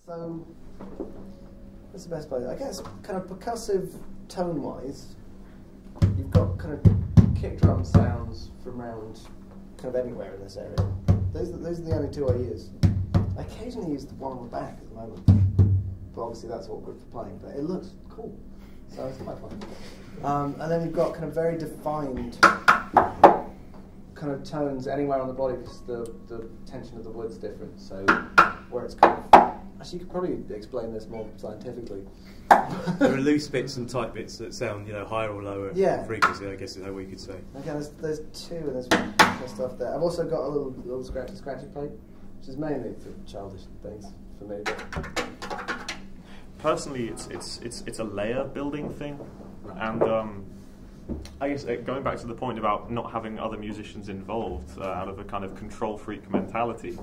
So, what's the best way? I guess kind of percussive tone-wise, you've got kind of kick drum sounds from around kind of anywhere in this area. Those are the only two I use. I occasionally use the one on the back at the moment, but obviously that's awkward for playing, but it looks cool, so it's quite fun. And then you've got kind of very defined kind of tones anywhere on the body because the tension of the wood's different, so where it's kind of... Actually, you could probably explain this more scientifically. There are loose bits and tight bits that sound, higher or lower frequency, I guess is how we could say. Okay, there's two and there's stuff there. I've also got a little scratchy plate, which is mainly for childish things for me. But personally, it's a layer building thing, and I guess going back to the point about not having other musicians involved out of a kind of control freak mentality.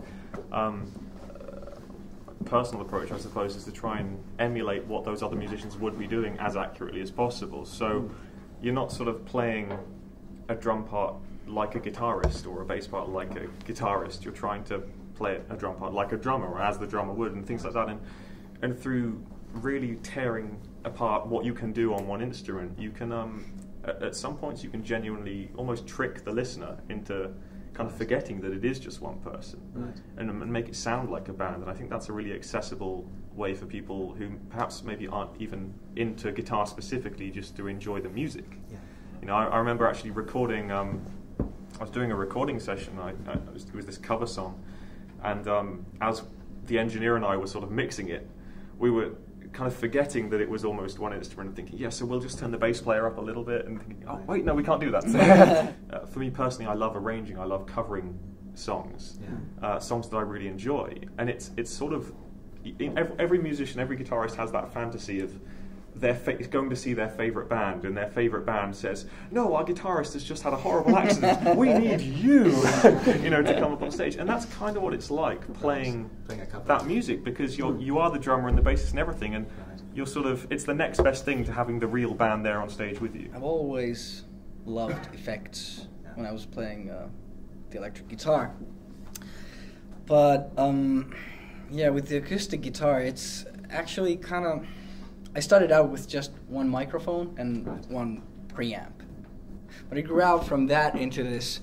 Personal approach, I suppose, is to try and emulate what those other musicians would be doing as accurately as possible. So you're not sort of playing a drum part like a guitarist or a bass part like a guitarist. You're trying to play a drum part like a drummer or as the drummer would and things like that. And through really tearing apart what you can do on one instrument, you can, at some points, you can genuinely almost trick the listener into kind of forgetting that it is just one person, and make it sound like a band. And I think that's a really accessible way for people who perhaps maybe aren't even into guitar specifically, just to enjoy the music. Yeah. I remember actually recording. I was doing a recording session. It was this cover song, and as the engineer and I were sort of mixing it, we were kind of forgetting that it was almost one instrument and thinking, so we'll just turn the bass player up a little bit, and thinking, oh wait, no, we can't do that. For me personally, I love arranging, I love covering songs, songs that I really enjoy, and it's sort of, every musician, every guitarist has that fantasy of going to see their favourite band, and their favourite band says, no, our guitarist has just had a horrible accident, we need you, to come up on stage. And that's kind of what it's like playing that music, because you are the drummer and the bassist and everything, and you're sort of, it's the next best thing to having the real band there on stage with you. I've always loved effects when I was playing the electric guitar, but with the acoustic guitar, it's actually kind of, I started out with just one microphone and one preamp, but I grew out from that into this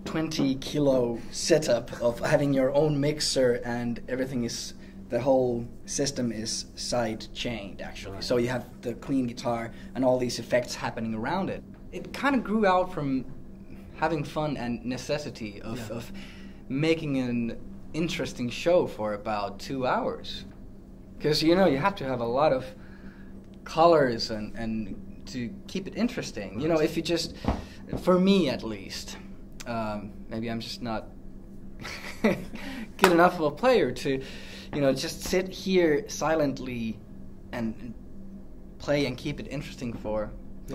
20-kilo setup of having your own mixer, and everything is, the whole system is side-chained actually. So you have the clean guitar and all these effects happening around it. It kind of grew out from having fun and necessity of making an interesting show for about 2 hours. Because you have to have a lot of colors and to keep it interesting. If you just, for me at least, maybe I'm just not good enough of a player to, just sit here silently and play and keep it interesting for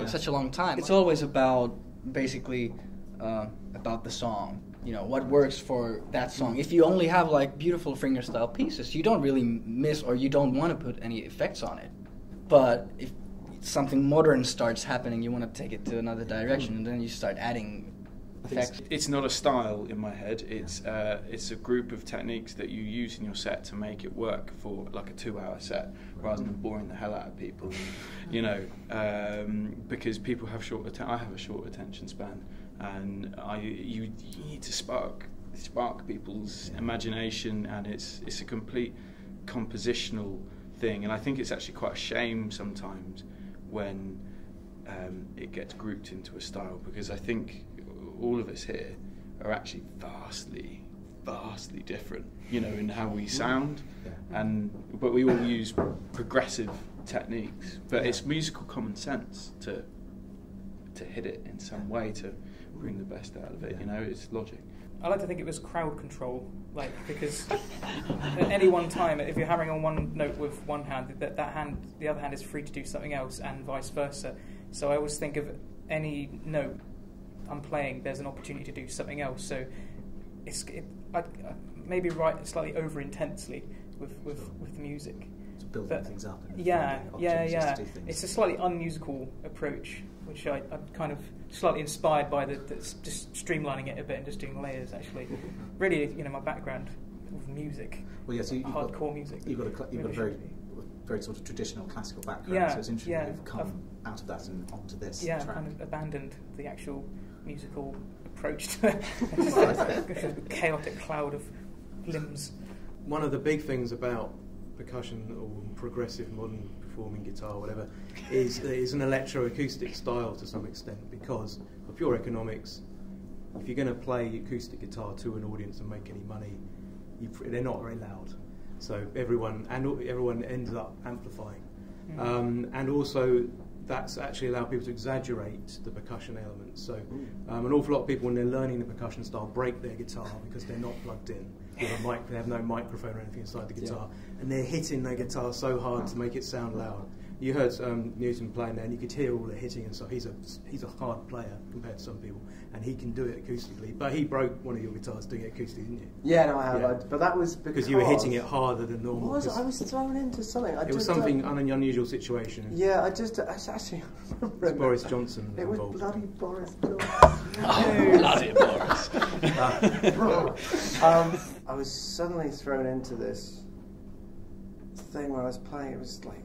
such a long time. It's always about, basically, about the song. What works for that song. If you only have like beautiful fingerstyle pieces, you don't really miss, or you don't want to put any effects on it. But if something modern starts happening, you want to take it to another direction, and then you start adding effects. It's not a style in my head. It's a group of techniques that you use in your set to make it work for like a 2-hour set, rather than boring the hell out of people. Because people have I have a short attention span, and you need to spark people's imagination, and it's a complete compositional thing. And I think it's actually quite a shame sometimes when it gets grouped into a style, because I think all of us here are actually vastly different, in how we sound, but we all use progressive techniques. But it's musical common sense to hit it in some way to bring the best out of it. It's logic. I like to think it was crowd control, because at any one time, if you're hammering on one note with one hand, the other hand is free to do something else, and vice versa. So I always think of any note I'm playing, there's an opportunity to do something else. So I maybe write slightly over intensely with the music. To build things up. And Yeah. To do things. It's a slightly unmusical approach, which I'm kind of slightly inspired by just streamlining it a bit and just doing layers. Actually, really, my background music. Well, yes, hardcore music. You've got a very sort of traditional classical background, so it's interesting you've come out of that and onto this track. Kind of abandoned the actual musical approach to it. It's like a chaotic cloud of limbs. One of the big things about percussion or progressive modern performing guitar, whatever, is an electroacoustic style to some extent, because of pure economics. If you're going to play acoustic guitar to an audience and make any money, they're not very loud. So everyone ends up amplifying, and also that's actually allowed people to exaggerate the percussion elements. So an awful lot of people, when they're learning the percussion style, break their guitar because they're not plugged in with a mic. They have no microphone or anything inside the guitar, and they're hitting their guitar so hard to make it sound loud. You heard Newton playing there, and you could hear all the hitting and stuff. He's a hard player compared to some people, and he can do it acoustically. But he broke one of your guitars doing it acoustically, didn't you? Yeah, no, I have. Yeah. But that was because you were hitting it harder than normal. I was thrown into something. It was something an unusual situation. Yeah, I actually remember. It's Boris Johnson. It was involved. bloody Boris Johnson. Bloody Boris. I was suddenly thrown into this thing where I was playing. It was like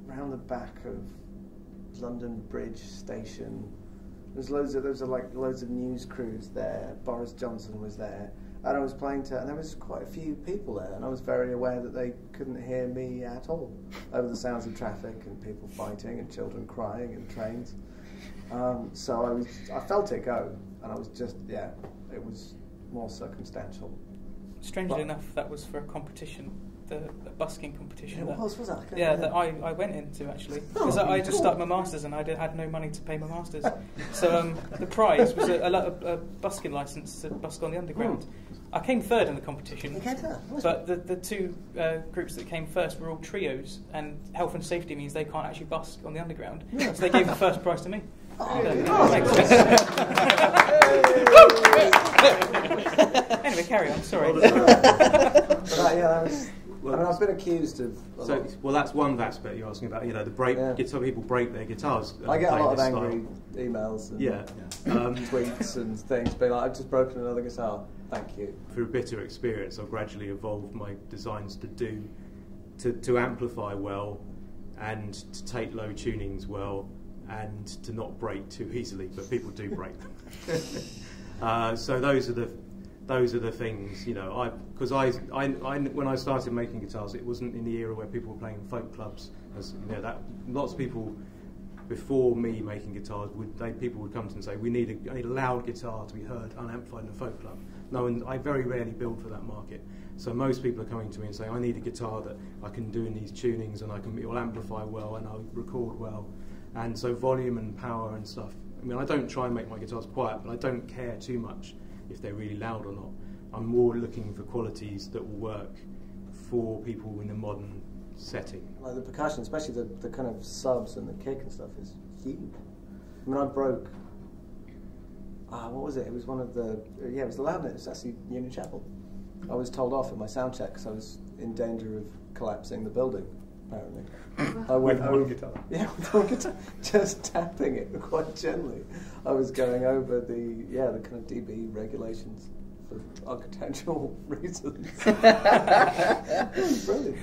round the back of London Bridge Station. There was loads of news crews there. Boris Johnson was there, and I was playing to, and there was quite a few people there, and I was very aware that they couldn't hear me at all over the sounds of traffic and people fighting and children crying and trains. So I felt it go, and I was just it was more circumstantial. Strangely enough, that was for a competition, the busking competition. Was that? That I went into actually, because I just started my masters and I had no money to pay my masters. So the prize was a busking license to busk on the underground. I came third in the competition, but the two groups that came first were all trios, and health and safety means they can't actually busk on the underground. So they gave the first prize to me. Anyway, carry on. Sorry. I've been accused of. That's one aspect you're asking about. Some people break their guitars. I get a lot of angry emails and tweets and things, being like, "I've just broken another guitar. Thank you." Through bitter experience, I've gradually evolved my designs to amplify well, and to take low tunings well, and to not break too easily. But people do break them. So those are the things, because when I started making guitars, it wasn't in the era where people were playing in folk clubs. Lots of people before me making guitars people would come to me and say, I need a loud guitar to be heard unamplified in a folk club. No, and I very rarely build for that market. So most people are coming to me and saying, I need a guitar that I can do in these tunings and it will amplify well and I'll record well. And so volume and power and stuff. I mean, I don't try and make my guitars quiet, but I don't care too much if they're really loud or not. I'm more looking for qualities that will work for people in a modern setting. Like the percussion, especially the kind of subs and the kick and stuff, is huge. I mean, I broke. What was it? It was one of the. It was the loudness. It was actually Union Chapel. I was told off in my sound check because I was in danger of collapsing the building. Apparently, I went over. Guitar. Yeah, with one guitar, just tapping it quite gently. I was going over the kind of dB regulations for architectural reasons. It was brilliant.